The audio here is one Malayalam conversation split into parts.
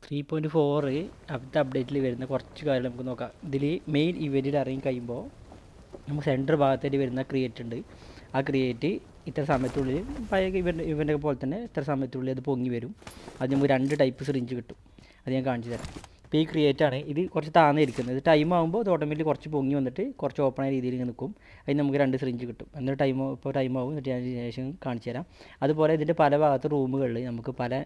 3.4 അടുത്ത അപ്ഡേറ്റിൽ വരുന്ന കുറച്ച് കാര്യങ്ങൾ നമുക്ക് നോക്കാം. ഇതിൽ മെയിൻ ഇവൻറ്റിൽ ഇറങ്ങി കഴിയുമ്പോൾ നമുക്ക് സെൻറ്റർ ഭാഗത്തായിട്ട് വരുന്ന ക്രിയേറ്റ് ഉണ്ട്. ആ ക്രിയേറ്റ് ഇത്ര സമയത്തുള്ളിൽ പഴയ ഇവൻ്റൊക്കെ പോലെ തന്നെ ഇത്ര സമയത്തുള്ളിൽ അത് പൊങ്ങി വരും. അത് നമുക്ക് 2 ടൈപ്പ് സിറിഞ്ച് കിട്ടും. അത് ഞാൻ കാണിച്ചു തരാം. ഇപ്പോൾ ഈ ക്രിയേറ്റ് ആണ്, ഇത് കുറച്ച് താന്നേ ഇരിക്കുന്നത്. ടൈം ആകുമ്പോൾ ഇത് ഓട്ടോമാറ്റിക് കുറച്ച് പൊങ്ങി വന്നിട്ട് കുറച്ച് ഓപ്പൺ ആയ രീതിയിൽ നിൽക്കും. അതിന് നമുക്ക് 2 സിറിഞ്ച് കിട്ടും. എന്നിട്ട് ടൈം ആവും. എന്നിട്ട് ഞാൻ ശേഷം കാണിച്ചു തരാം. അതുപോലെ ഇതിൻ്റെ പല ഭാഗത്ത് റൂമുകളിൽ നമുക്ക് പല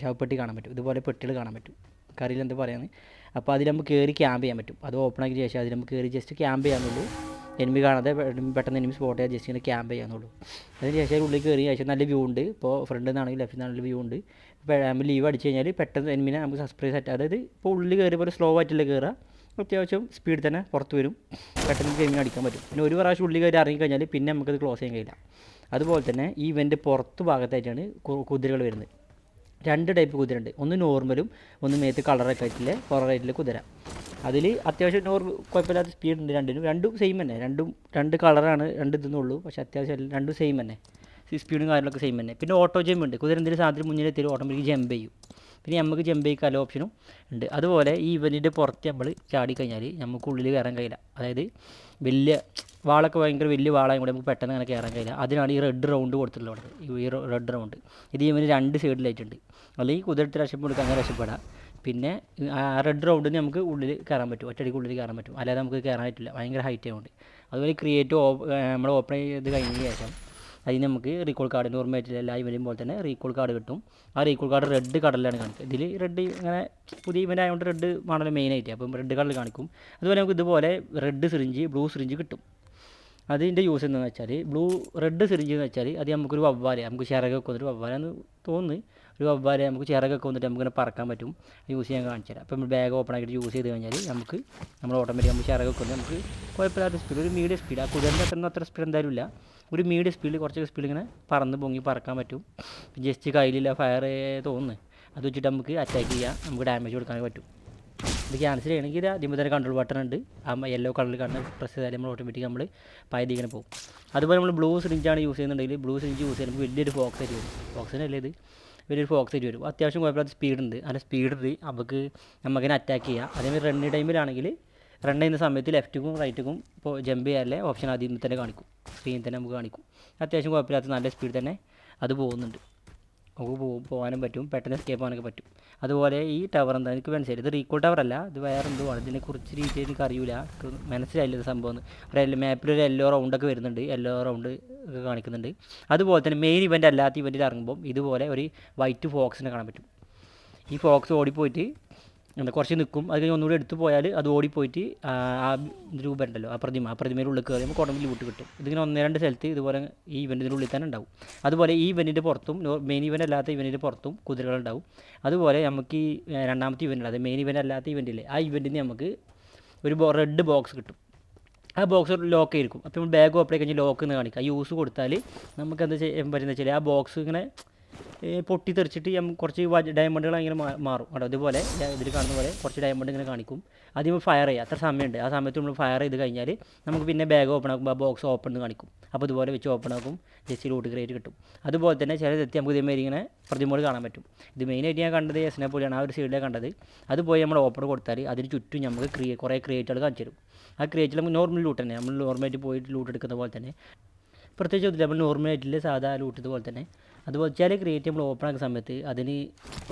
ശവപ്പെട്ടി കാണാൻ പറ്റും. ഇതുപോലെ പെട്ടികൾ കാണാൻ പറ്റും. കറിയിൽ എന്താ പറയുന്നത്. അപ്പോൾ അതിൽ നമുക്ക് കയറി ക്യാമ്പ് ചെയ്യാൻ പറ്റും. അത് ഓപ്പൺ ആക്കിയ ശേഷം അതിൽ നമുക്ക് കയറി ജസ്റ്റ് ക്യാമ്പ് ചെയ്യാന്നുള്ളൂ. എനിമി കാണാതെ പെട്ടെന്ന് എനിമി സ്പോട്ട് ചെയ്യാൻ ജസ്റ്റ് ഇങ്ങനെ ക്യാമ്പ് ചെയ്യാന്നുള്ളൂ. അതിന് ശേഷം ഉള്ളിൽ കയറി ശേഷം നല്ല വ്യൂ ഉണ്ട്. ഇപ്പോൾ ഫ്രണ്ടിൽ നിന്നാണെങ്കിൽ ലെഫ്റ്റിൽ നിന്നാണെങ്കിൽ വ്യൂ ഉണ്ട്. ഇപ്പോൾ നമ്മൾ ലീവ് അടിച്ച് കഴിഞ്ഞാൽ പെട്ടെന്ന് എനിമിനെ നമുക്ക് സസ്പ്രൈസ് ആയിട്ട്, അതായത് ഇപ്പോൾ ഉള്ളിൽ കയറിയപ്പോൾ സ്ലോ ആയിട്ടില്ല കയറുക, അത്യാവശ്യം സ്പീഡിൽ തന്നെ പുറത്ത് വരും. പെട്ടെന്ന് എനിമിനെ അടിക്കാൻ പറ്റും. പിന്നെ ഒരു പ്രാവശ്യം ഉള്ളിൽ കയറി ഇറങ്ങിക്കഴിഞ്ഞാൽ പിന്നെ നമുക്കത് ക്ലോസ് ചെയ്യാൻ കഴിയില്ല. അതുപോലെ തന്നെ ഈ ഇവൻ്റെ പുറത്ത് ഭാഗത്തായിട്ടാണ് കുതിരകൾ വരുന്നത്. 2 ടൈപ്പ് കുതിര ഉണ്ട്. ഒന്ന് നോർമലും ഒന്ന് മേത്ത് കളറൊക്കെ ആയിട്ടില്ലേ പുറകായിട്ടുള്ള കുതിര. അതിൽ അത്യാവശ്യം കുഴപ്പമില്ലാത്ത സ്പീഡ് ഉണ്ട് രണ്ടും സെയിം തന്നെ. രണ്ട് കളറാണ്, 2 ഇതെന്നുള്ളൂ. പക്ഷേ അത്യാവശ്യം രണ്ടും സെയിം തന്നെ, സ്പീഡും കാര്യങ്ങളൊക്കെ സെയിം തന്നെ. പിന്നെ ഓട്ടോ ജമ്പ് ഉണ്ട്. കുതിര എന്തെങ്കിലും സാധനത്തിന് മുന്നിലെത്തിയാലും ഓട്ടോമാറ്റിക് ജമ്പ് ചെയ്യും. പിന്നെ നമുക്ക് ജമ്പ് ചെയ്യിക്കാൻ എല്ലാ ഓപ്ഷനും ഉണ്ട്. അതുപോലെ ഈ ഇവൻറ്റിൻ്റെ പുറത്ത് നമ്മൾ ചാടിക്കഴിഞ്ഞാൽ നമുക്ക് ഉള്ളിൽ കയറാൻ കഴിയില്ല. അതായത് വലിയ വാളൊക്കെ ഭയങ്കര വലിയ വാളായും കൂടെ നമുക്ക് പെട്ടെന്ന് അങ്ങനെ കയറാൻ കഴിയില്ല. അതിനാണ് ഈ റെഡ് റൗണ്ട് കൊടുത്തിട്ടുള്ളത്. ഈ റെഡ് റൗണ്ട് ഇത് ഇവന് 2 സൈഡിലായിട്ടുണ്ട്. അല്ലെങ്കിൽ കുതിരട്ട് രക്ഷപ്പെടുക്കുക, അങ്ങനെ രക്ഷപ്പെടാം. പിന്നെ ആ റെഡ് റൗണ്ടിന് നമുക്ക് ഉള്ളിൽ കയറാൻ പറ്റും, ഒറ്റയടിക്ക് ഉള്ളിൽ കയറാൻ പറ്റും. അല്ലാതെ നമുക്ക് കയറാൻ പറ്റില്ല, ഭയങ്കര ഹൈറ്റ് ആയതുകൊണ്ട്. അതുപോലെ ക്രിയേറ്റ് നമ്മൾ ഓപ്പൺ ചെയ്ത് കഴിഞ്ഞ ശേഷം അതിന് നമുക്ക് റീകോൾ കാർഡ് നോർമലായിട്ടുള്ള എല്ലാ ഇവൻറ്റും പോലെ തന്നെ റീകോൾ കാർഡ് കിട്ടും. ആ റീകോൾ കാർഡ് റെഡ് കളറിലാണ് കാണിക്കുക. ഇതിൽ റെഡ് ഇങ്ങനെ പുതിയ ഇവൻ്റ് ആയതുകൊണ്ട് റെഡ് ആണല്ലോ മെയിനായിട്ട്. അപ്പം റെഡ് കളറിൽ കാണിക്കും. അതുപോലെ നമുക്ക് ഇതുപോലെ റെഡ് സിറിഞ്ച് ബ്ലൂ സിറിഞ്ച് കിട്ടും. അതിൻ്റെ യൂസ് എന്താണെന്ന് വെച്ചാൽ റെഡ് സിറിഞ്ച് എന്ന് വെച്ചാൽ അത് നമുക്കൊരു വവ്വാല, നമുക്ക് ചിറകൊക്കെ വന്നിട്ട് വവ്വാലെന്ന് തോന്നുന്നു, ഒരു വവ്വാല നമുക്ക് ചിറകൊക്കെ വന്നിട്ട് നമുക്കിങ്ങനെ പറക്കാൻ പറ്റും. യൂസ് ചെയ്യാൻ കാണിച്ചു തരാം. അപ്പോൾ നമ്മൾ ബാഗ് ഓപ്പൺ ആക്കിയിട്ട് യൂസ് ചെയ്ത് കഴിഞ്ഞാൽ നമ്മൾ ഓട്ടോമാറ്റിക് നമുക്ക് ചിറകൊക്കെ വന്ന് നമുക്ക് കുഴപ്പമില്ലാത്ത സ്പീഡ്, ഒരു മീഡിയം സ്പീഡ്, ആ കുതിരൻ്റെ അത്ര സ്പീഡ് എന്തായാലും ഇല്ല, ഒരു മീഡിയം സ്പീഡിൽ കുറച്ചൊക്കെ സ്പീഡ് ഇങ്ങനെ പൊങ്ങി പറക്കാൻ പറ്റും. ജസ്റ്റ് കയ്യിലില്ല ഫയർ തോന്നുന്നു, അത് വെച്ചിട്ട് നമുക്ക് അറ്റാക്ക് ചെയ്യാം, നമുക്ക് ഡാമേജ് കൊടുക്കാൻ പറ്റും. ഇത് ക്യാൻസൽ ചെയ്യണമെങ്കിൽ ആദ്യം തന്നെ കൺട്രോൾ ബട്ടൺ ഉണ്ട്. ആ യെല്ലോ കളറിൽ കാണുന്ന പ്രസ് ചെയ്താൽ നമ്മൾ ഓട്ടോമാറ്റിക് നമ്മൾ പയതി ഇങ്ങനെ പോകും. അതുപോലെ നമ്മൾ ബ്ലൂ സിറിഞ്ചാണ് യൂസ് ചെയ്യുന്നുണ്ടെങ്കിൽ ബ്ലൂ സിറിഞ്ച് യൂസ് ചെയ്യുമ്പോൾ വലിയൊരു ഫോക്സ് ആയിട്ട് വരും. ഫോക്സിനല്ലേ ഇത്, വലിയൊരു ഫോക്സ് ആയിട്ട് വരും. അത്യാവശ്യം കുഴപ്പമില്ലാത്ത സ്പീഡുണ്ട്, നല്ല സ്പീഡ് നമുക്കിനെ അറ്റാക്ക് ചെയ്യാം. അതേമാതിരി റണ്ണിങ് ടൈമിലാണെങ്കിൽ റൺ ചെയ്യുന്ന സമയത്ത് ലെഫ്റ്റിക്കും റൈറ്റിക്കും ഇപ്പോൾ ജമ്പ് ചെയ്യാനുള്ള ഓപ്ഷൻ ആദ്യം തന്നെ കാണിക്കും, സ്ക്രീനിൽ തന്നെ നമുക്ക് കാണിക്കും. അത്യാവശ്യം കുഴപ്പമില്ലാത്ത നല്ല സ്പീഡ് തന്നെ അത് പോകുന്നുണ്ട്. നമുക്ക് പോകാനും പറ്റും, പെട്ടെന്ന് എസ്കേപ്പ് ആകാനൊക്കെ പറ്റും. അതുപോലെ ഈ ടവർ എന്താ എനിക്ക് മനസ്സിലായി, ഇത് റീകോൾ ടവർ അല്ല, ഇത് വേറെ എന്തോ ആണ്. ഇതിനെക്കുറിച്ച് രീതി എനിക്ക് അറിയില്ല, മനസ്സിലായില്ല ഇത് സംഭവം. മാപ്പിൽ ഒരു യെല്ലോ റൗണ്ടൊക്കെ വരുന്നുണ്ട്, യെല്ലോ റൗണ്ട് ഒക്കെ കാണിക്കുന്നുണ്ട്. അതുപോലെ തന്നെ മെയിൻ ഇവൻ്റ് അല്ലാത്ത ഇവൻറ്റിൽ ഇറങ്ങുമ്പോൾ ഇതുപോലെ ഒരു വൈറ്റ് ഫോക്സിനെ കാണാൻ പറ്റും. ഈ ഫോക്സ് ഓടിപ്പോയിട്ട് കുറച്ച് നിൽക്കും, അത് കഴിഞ്ഞ് ഒന്നുകൂടി എടുത്ത് പോയാൽ അത് ഓടിപ്പോയിട്ട് ആ രൂപ ഉണ്ടല്ലോ, ആ പ്രതിമയുടെ ഉള്ളിൽ കയറി നമുക്ക് ഉടമ്പ് ലൂട്ട് കിട്ടും. ഇതിങ്ങനെ 1-2 സ്ഥലത്ത് ഇതുപോലെ ഈ ഇവൻറ്റിൻ്റെ ഉള്ളിൽ തന്നെ ഉണ്ടാവും. അതുപോലെ ഈ ഇവൻറ്റിൻ്റെ പുറത്തും മെയിൻ ഇവൻ്റ് അല്ലാത്ത ഇവൻറ്റിൻ്റെ പുറത്തും കുതിരകളുണ്ടാവും. അതുപോലെ നമുക്ക് ഈ രണ്ടാമത്തെ ഇവൻ്റ്, അത് മെയിൻ ഇവൻ്റ് അല്ലാത്ത ഇവൻറ്റില്ലേ, ആ ഇവൻറ്റിന് നമുക്ക് ഒരു റെഡ് ബോക്സ് കിട്ടും. ആ ബോക്സ് ലോക്ക് ആയിരിക്കും. അപ്പോൾ നമ്മൾ ബാഗ് ഓപ്പൺ കഴിഞ്ഞ് ലോക്ക് എന്ന് കാണിക്കുക. യൂസ് കൊടുത്താൽ നമുക്ക് എന്താ ചെയ്യാൻ പറ്റുന്നത് വെച്ചാൽ ആ ബോക്സ് ഇങ്ങനെ പൊട്ടിത്തെറിച്ചിട്ട് കുറച്ച് ഡയമണ്ടുകൾ ഇങ്ങനെ മാറും കേട്ടോ. അതുപോലെ ഇതിൽ കാണുന്ന പോലെ കുറച്ച് ഡയമണ്ട് ഇങ്ങനെ കാണിക്കും. ആദ്യം ഫയർ ചെയ്യുക, അത്ര സമയമുണ്ട്. ആ സമയത്ത് നമ്മൾ ഫയർ ചെയ്ത് കഴിഞ്ഞാൽ നമുക്ക് പിന്നെ ബാഗ് ഓപ്പൺ ആക്കുമ്പോൾ ആ ബോക്സ് ഓപ്പൺ എന്ന് കാണിക്കും. അപ്പോൾ ഇതുപോലെ വെച്ച് ഓപ്പൺ ആക്കും, ജസ്റ്റ് ലൂട്ട് ക്രിയേറ്റ് കിട്ടും. അതുപോലെ തന്നെ ചില തെറ്റി നമുക്ക് ഇതേമാതിരി ഇങ്ങനെ പ്രതിമകൾ കാണാൻ പറ്റും. ഇത് മെയിനായിട്ട് ഞാൻ കണ്ടത് എസിനെ പോലെയാണ്, ആ ഒരു സൈഡിലാണ് കണ്ടത്. അതുപോലെ നമ്മൾ ഓപ്പൺ കൊടുത്താൽ അതിന് ചുറ്റും നമുക്ക് കുറേ ക്രിയേറ്റുകൾ കാണിച്ചു തരും. ആ ക്രിയേറ്റിൽ നമുക്ക് നോർമൽ ലൂട്ട് തന്നെ, നമ്മൾ നോർമലായിട്ട് പോയിട്ട് ലൂട്ട് എടുക്കുന്ന പോലെ തന്നെ, പ്രത്യേകിച്ച് നമ്മൾ നോർമലായിട്ടില്ല സാധാ ലൂട്ട് ഇതുപോലെ തന്നെ. അതുപോലെ ചില ക്രിയേറ്റ് നമ്മൾ ഓപ്പൺ ആക്കുന്ന സമയത്ത്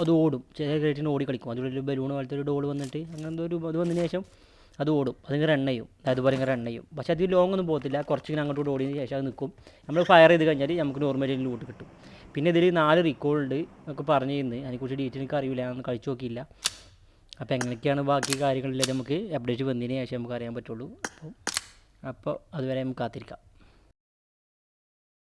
അത് ഓടും. ചില ക്രിയേറ്റിന് ഓടി കളിക്കും. അതുപോലെ ബലൂൺ പോലത്തെ ഒരു ഡോൾ വന്നിട്ട് അങ്ങനെ എന്തോ അത് വന്നതിന് ശേഷം അത് ഓടും, അതിങ്ങനെ റൺ ചെയ്യും, അതുപോലെ ഇങ്ങനെ റൺ ചെയ്യും. പക്ഷേ അത് ലോങ് ഒന്നും പോകത്തില്ല, കുറച്ചിങ്ങനെ അങ്ങോട്ട് ഓടിയതിന് ശേഷം അത് നിൽക്കും. നമ്മൾ ഫയർ ചെയ്ത് കഴിഞ്ഞാൽ നമുക്ക് നോർമലി ലൂട്ട് കിട്ടും. പിന്നെ ഇതിൽ 4 റീകോൾ ഉണ്ട് എന്നൊക്കെ പറഞ്ഞു തരുന്നത്, അതിനെക്കുറിച്ച് ഡീറ്റെയിൽ എനിക്ക് അറിയില്ല, ഞാൻ കളിച്ച് നോക്കിയില്ല. അപ്പോൾ എങ്ങനെയൊക്കെയാണ് ബാക്കി കാര്യങ്ങളിലേക്ക് നമുക്ക് അപ്ഡേറ്റ് വന്നതിന് ശേഷം നമുക്ക് അറിയാൻ പറ്റുള്ളൂ. അപ്പോൾ അതുവരെ നമുക്ക് കാത്തിരിക്കാം.